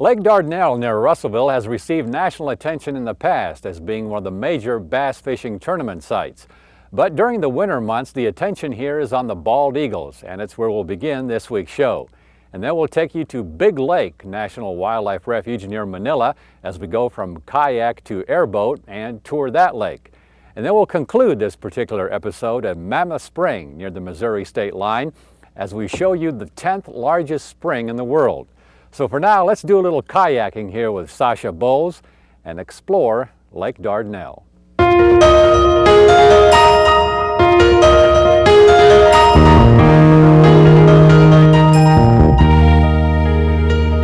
Lake Dardanelle near Russellville has received national attention in the past as being one of the major bass fishing tournament sites. But during the winter months, the attention here is on the bald eagles, and it's where we'll begin this week's show. And then we'll take you to Big Lake National Wildlife Refuge near Manila as we go from kayak to airboat and tour that lake. And then we'll conclude this particular episode at Mammoth Spring near the Missouri state line as we show you the 10th largest spring in the world. So for now, let's do a little kayaking here with Sasha Bowles and explore Lake Dardanelle.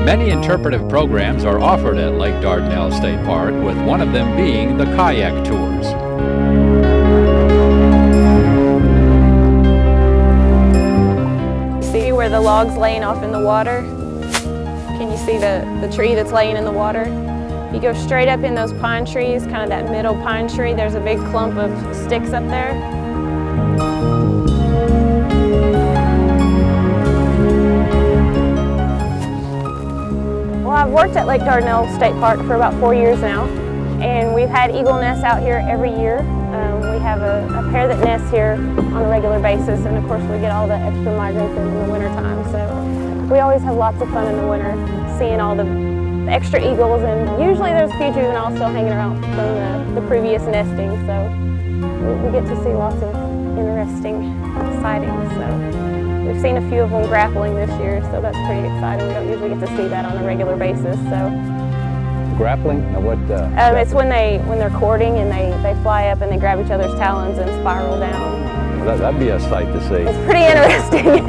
Many interpretive programs are offered at Lake Dardanelle State Park, with one of them being the kayak tours. See where the log's laying off in the water? Can you see the tree that's laying in the water? You go straight up in those pine trees, kind of that middle pine tree, there's a big clump of sticks up there. Well, I've worked at Lake Dardanelle State Park for about 4 years now, and we've had eagle nests out here every year. We have a pair that nests here on a regular basis, and of course we get all the extra migrants in the wintertime. So we always have lots of fun in the winter, seeing all the extra eagles, and usually there's a few juveniles still hanging around from the previous nesting, so we get to see lots of interesting sightings. So we've seen a few of them grappling this year, so that's pretty exciting. We don't usually get to see that on a regular basis. So grappling? Now what? It's when they're courting and they fly up and they grab each other's talons and spiral down. That'd be a sight to see. It's pretty interesting.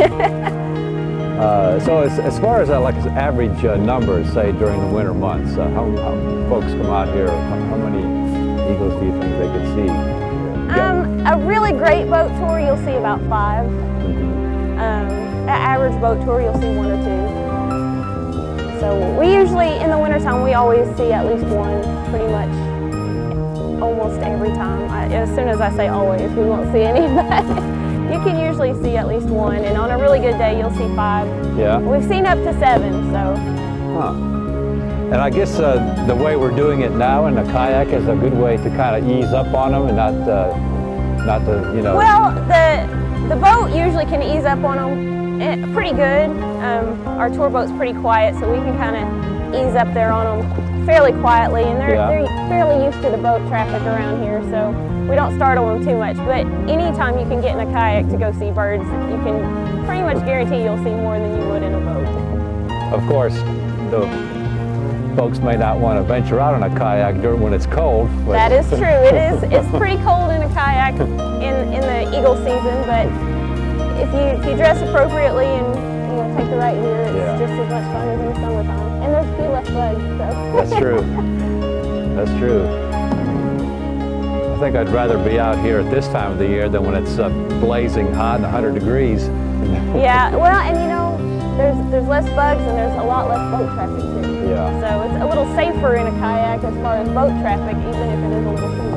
So as far as like average numbers, say during the winter months, how folks come out here, how many eagles do you think they could see? A really great boat tour, you'll see about 5. An average boat tour, you'll see 1 or 2. So we usually, in the wintertime, we always see at least 1, pretty much almost every time. As soon as I say always, we won't see any, but you can usually see at least 1, and on a really good day, you'll see 5. Yeah. We've seen up to 7, so. Huh. And I guess the way we're doing it now in the kayak is a good way to kind of ease up on them and not to, you know. Well, the boat usually can ease up on them pretty good. Our tour boat's pretty quiet, so we can kind of ease up there on them fairly quietly, and they're fairly used to the boat traffic around here, so we don't startle them too much. But anytime you can get in a kayak to go see birds, you can pretty much guarantee you'll see more than you would in a boat. Of course, the folks may not want to venture out on a kayak when it's cold. But that is true. It's pretty cold in a kayak in the eagle season, but if you dress appropriately and take the right gear, it's just as much fun as in the summertime. And there's a few less bugs, so. That's true. That's true. I think I'd rather be out here at this time of the year than when it's blazing hot and 100 degrees. Yeah, well, and you know, there's less bugs and there's a lot less boat traffic too. Yeah. So it's a little safer in a kayak as far as boat traffic, even if it is a little cooler.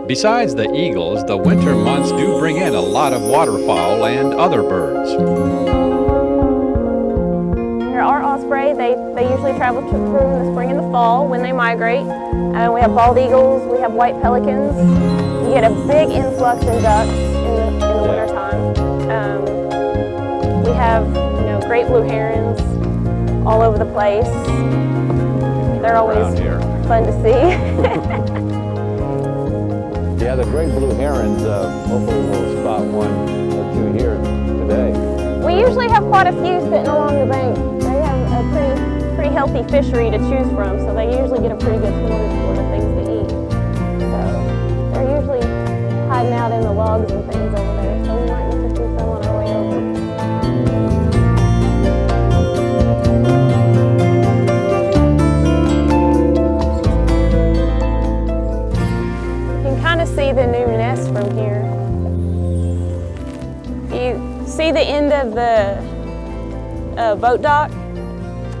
Besides the eagles, the winter months do bring in a lot of waterfowl and other birds. There are osprey. They usually travel through in the spring and the fall when they migrate. We have bald eagles, we have white pelicans. You get a big influx in ducks in the wintertime. We have great blue herons all over the place. They're always fun to see. Yeah, the great blue herons, hopefully we'll spot 1 or 2 here today. We usually have quite a few sitting along the bank. They have a pretty healthy fishery to choose from, so they usually get a pretty good smorgasbord of things to eat. So they're usually hiding out in the logs and things over there, so we might get to see some on our way over. See the new nest from here. see the end of the boat dock?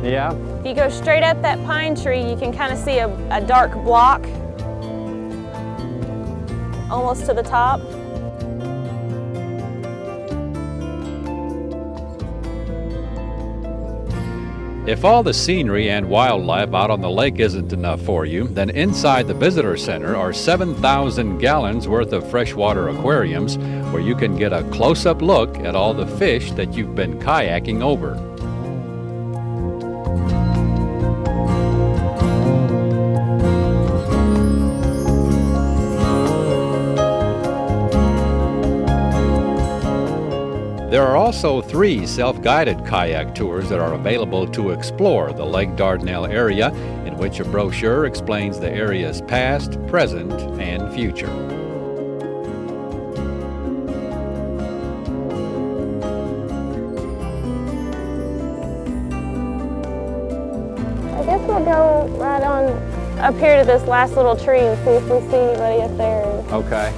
Yeah. If you go straight up that pine tree, you can kind of see a dark block almost to the top. If all the scenery and wildlife out on the lake isn't enough for you, then inside the visitor center are 7,000 gallons worth of freshwater aquariums where you can get a close-up look at all the fish that you've been kayaking over. There are also 3 self-guided kayak tours that are available to explore the Lake Dardanelle area, in which a brochure explains the area's past, present, and future. I guess we'll go right on up here to this last little tree and see if we see anybody up there. Okay.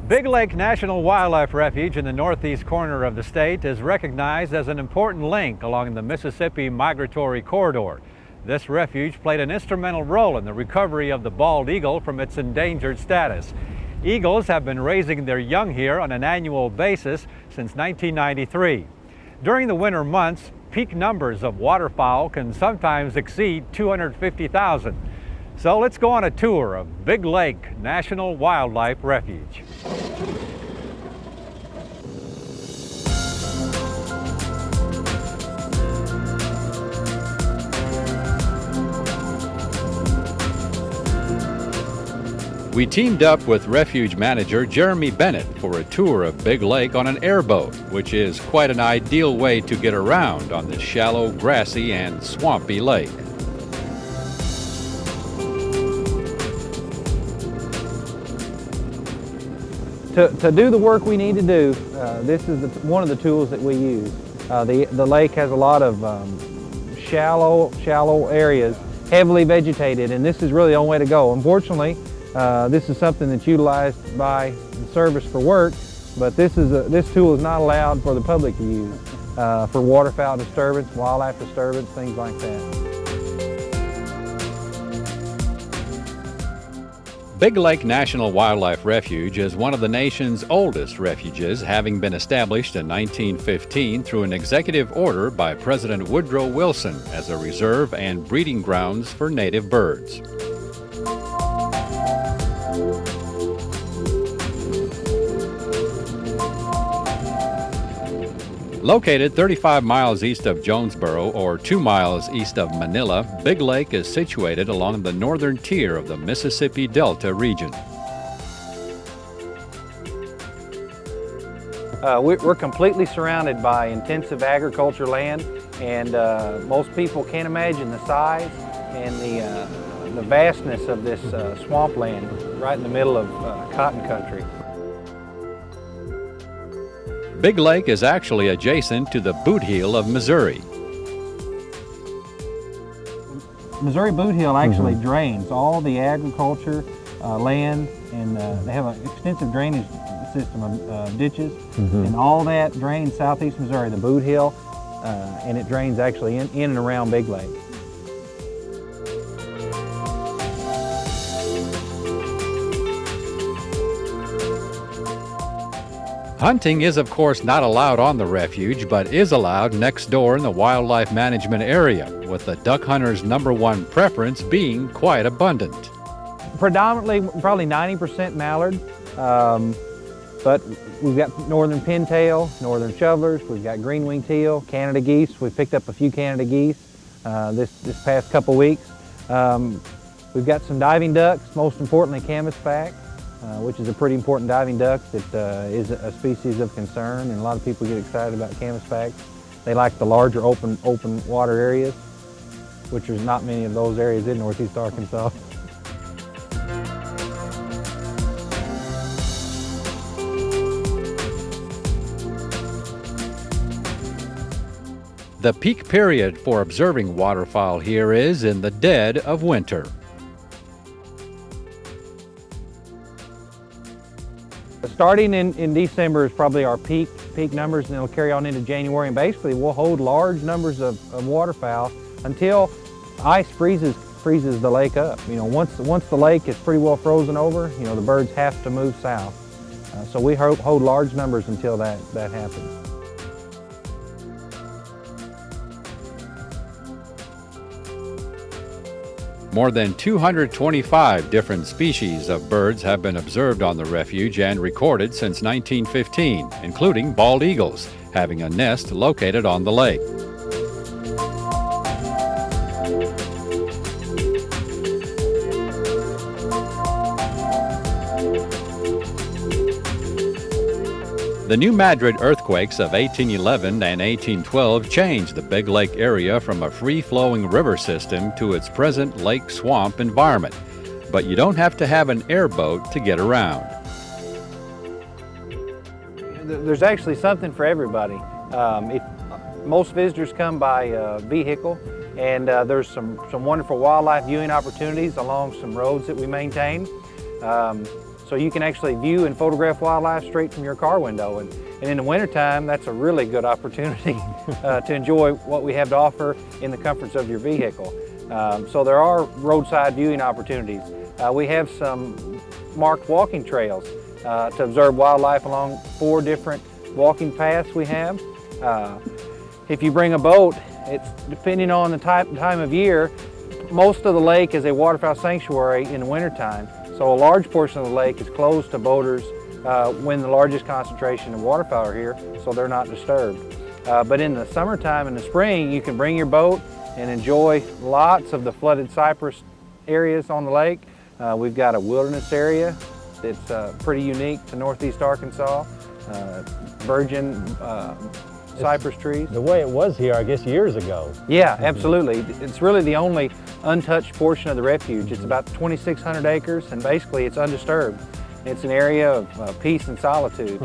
Big Lake National Wildlife Refuge in the northeast corner of the state is recognized as an important link along the Mississippi Migratory Corridor. This refuge played an instrumental role in the recovery of the bald eagle from its endangered status. Eagles have been raising their young here on an annual basis since 1993. During the winter months, peak numbers of waterfowl can sometimes exceed 250,000. So let's go on a tour of Big Lake National Wildlife Refuge. We teamed up with Refuge manager Jeremy Bennett for a tour of Big Lake on an airboat, which is quite an ideal way to get around on this shallow, grassy, and swampy lake. To do the work we need to do, this is one of the tools that we use. The lake has a lot of shallow areas, heavily vegetated, and this is really the only way to go. Unfortunately, this is something that's utilized by the service for work, but this tool is not allowed for the public to use for waterfowl disturbance, wildlife disturbance, things like that. Big Lake National Wildlife Refuge is one of the nation's oldest refuges, having been established in 1915 through an executive order by President Woodrow Wilson as a reserve and breeding grounds for native birds. Located 35 miles east of Jonesboro or 2 miles east of Manila, Big Lake is situated along the northern tier of the Mississippi Delta region. We're completely surrounded by intensive agriculture land, and most people can't imagine the size and the vastness of this swampland right in the middle of cotton country. Big Lake is actually adjacent to the boot heel of Missouri. Missouri boot heel actually drains all the agriculture land, and they have an extensive drainage system of ditches, and all that drains southeast Missouri, the boot heel, and it drains actually in and around Big Lake. Hunting is of course not allowed on the refuge, but is allowed next door in the wildlife management area, with the duck hunter's #1 preference being quite abundant. Predominantly, probably 90% mallard, but we've got northern pintail, northern shovelers, we've got green-winged teal, Canada geese. We've picked up a few Canada geese this past couple weeks. We've got some diving ducks, most importantly canvasback, which is a pretty important diving duck that is a species of concern, and a lot of people get excited about canvasbacks. They like the larger open water areas, which there's not many of those areas in northeast Arkansas. The peak period for observing waterfowl here is in the dead of winter. Starting in December is probably our peak numbers, and it'll carry on into January, and basically we'll hold large numbers of waterfowl until ice freezes the lake up. You know, once the lake is pretty well frozen over, you know, the birds have to move south. So we hold large numbers until that happens. More than 225 different species of birds have been observed on the refuge and recorded since 1915, including bald eagles, having a nest located on the lake. The New Madrid earthquakes of 1811 and 1812 changed the Big Lake area from a free-flowing river system to its present lake swamp environment. But you don't have to have an airboat to get around. There's actually something for everybody. Most visitors come by vehicle, and there's some wonderful wildlife viewing opportunities along some roads that we maintain. So you can actually view and photograph wildlife straight from your car window. And in the wintertime, that's a really good opportunity to enjoy what we have to offer in the comforts of your vehicle. So there are roadside viewing opportunities. We have some marked walking trails to observe wildlife along 4 different walking paths we have. If you bring a boat, it's depending on the time of year, most of the lake is a waterfowl sanctuary in the wintertime. So a large portion of the lake is closed to boaters when the largest concentration of waterfowl are here, so they're not disturbed. But in the summertime and the spring, you can bring your boat and enjoy lots of the flooded cypress areas on the lake. We've got a wilderness area that's pretty unique to northeast Arkansas, virgin cypress trees. The way it was here, I guess, years ago. Yeah, absolutely. It's really the only untouched portion of the refuge. It's about 2,600 acres, and basically it's undisturbed. It's an area of peace and solitude.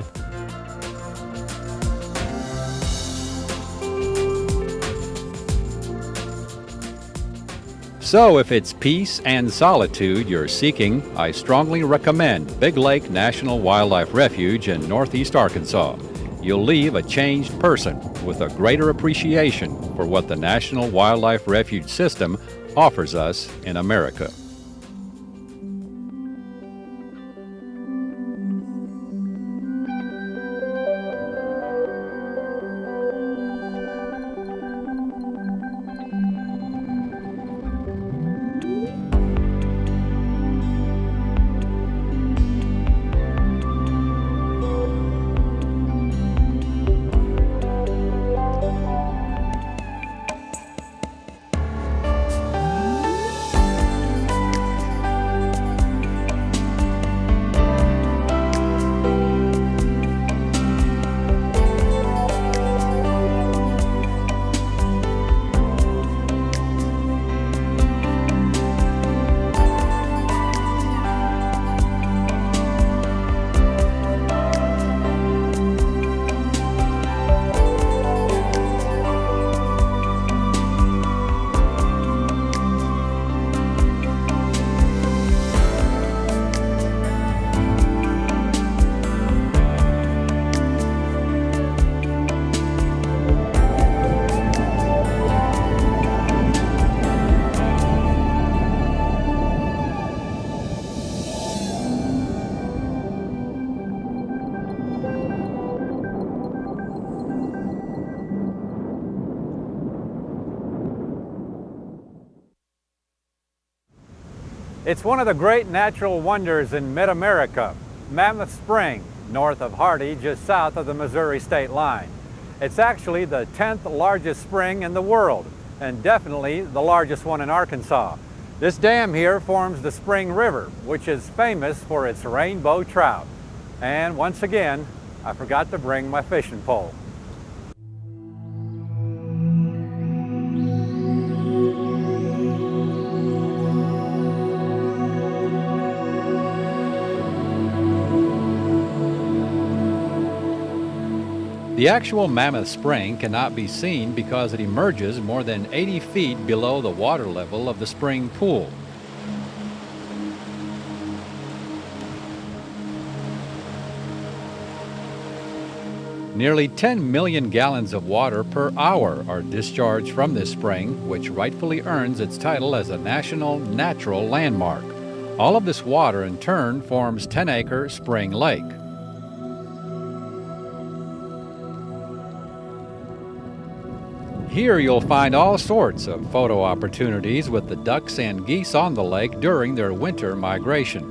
So if it's peace and solitude you're seeking, I strongly recommend Big Lake National Wildlife Refuge in northeast Arkansas. You'll leave a changed person with a greater appreciation for what the National Wildlife Refuge System offers us in America. It's one of the great natural wonders in mid-America, Mammoth Spring, north of Hardy, just south of the Missouri state line. It's actually the 10th largest spring in the world, and definitely the largest one in Arkansas. This dam here forms the Spring River, which is famous for its rainbow trout. And once again, I forgot to bring my fishing pole. The actual Mammoth Spring cannot be seen because it emerges more than 80 feet below the water level of the spring pool. Nearly 10 million gallons of water per hour are discharged from this spring, which rightfully earns its title as a National Natural Landmark. All of this water in turn forms 10-acre Spring Lake. Here you'll find all sorts of photo opportunities with the ducks and geese on the lake during their winter migration.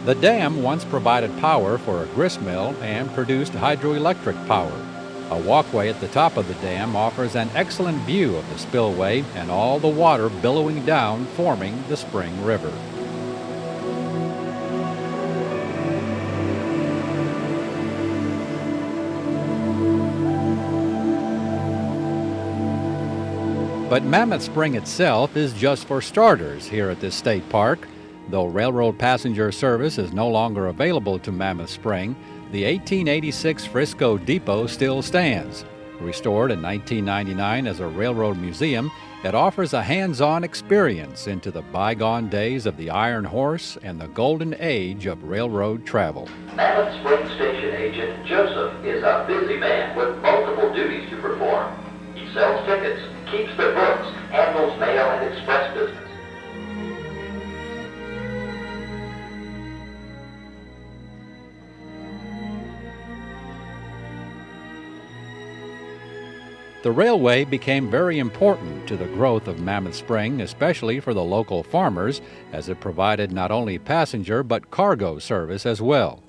The dam once provided power for a grist mill and produced hydroelectric power. A walkway at the top of the dam offers an excellent view of the spillway and all the water billowing down, forming the Spring River. But Mammoth Spring itself is just for starters here at this state park. Though railroad passenger service is no longer available to Mammoth Spring, the 1886 Frisco Depot still stands. Restored in 1999 as a railroad museum, it offers a hands-on experience into the bygone days of the Iron Horse and the golden age of railroad travel. Mammoth Spring Station Agent Joseph is a busy man with multiple duties to perform. He sells tickets, keeps the books, handles mail and express business. The railway became very important to the growth of Mammoth Spring, especially for the local farmers, as it provided not only passenger but cargo service as well.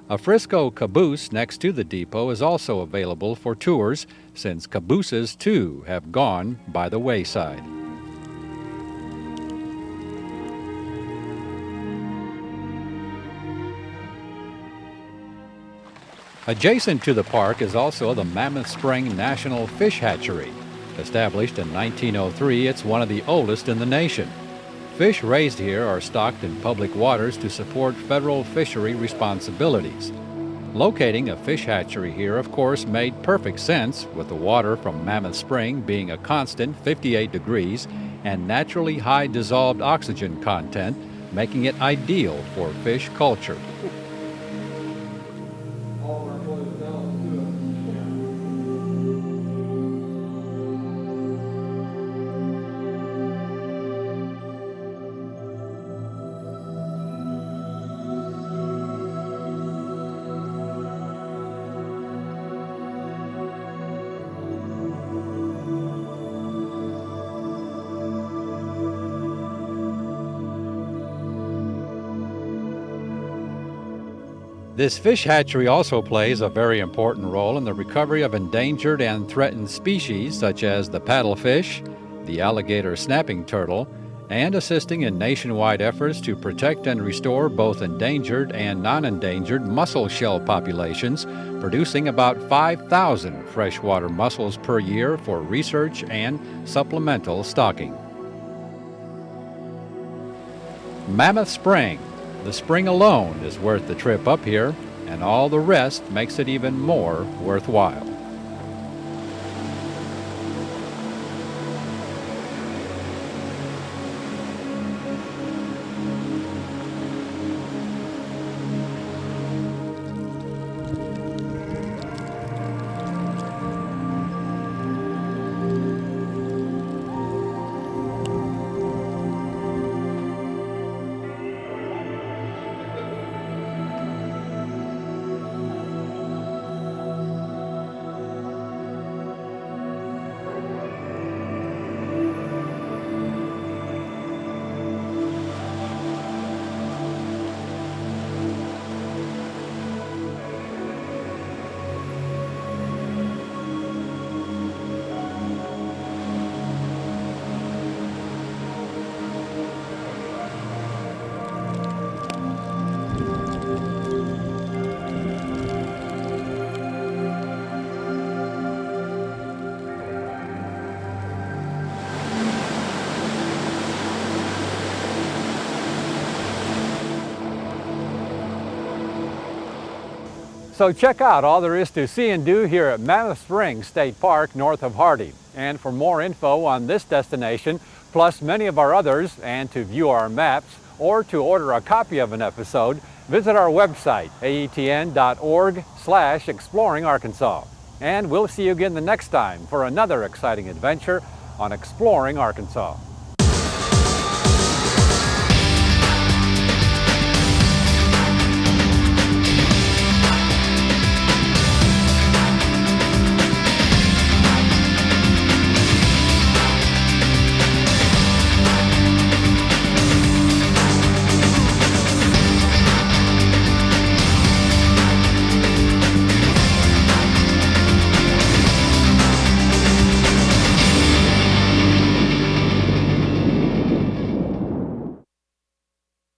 A Frisco caboose next to the depot is also available for tours, since cabooses too have gone by the wayside. Adjacent to the park is also the Mammoth Spring National Fish Hatchery. Established in 1903, it's one of the oldest in the nation. Fish raised here are stocked in public waters to support federal fishery responsibilities. Locating a fish hatchery here, of course, made perfect sense, with the water from Mammoth Spring being a constant 58 degrees and naturally high dissolved oxygen content, making it ideal for fish culture. This fish hatchery also plays a very important role in the recovery of endangered and threatened species such as the paddlefish, the alligator snapping turtle, and assisting in nationwide efforts to protect and restore both endangered and non-endangered mussel shell populations, producing about 5,000 freshwater mussels per year for research and supplemental stocking. Mammoth Spring. The spring alone is worth the trip up here, and all the rest makes it even more worthwhile. So check out all there is to see and do here at Mammoth Spring State Park north of Hardy. And for more info on this destination, plus many of our others, and to view our maps, or to order a copy of an episode, visit our website, aetn.org/exploringarkansas. And we'll see you again the next time for another exciting adventure on Exploring Arkansas.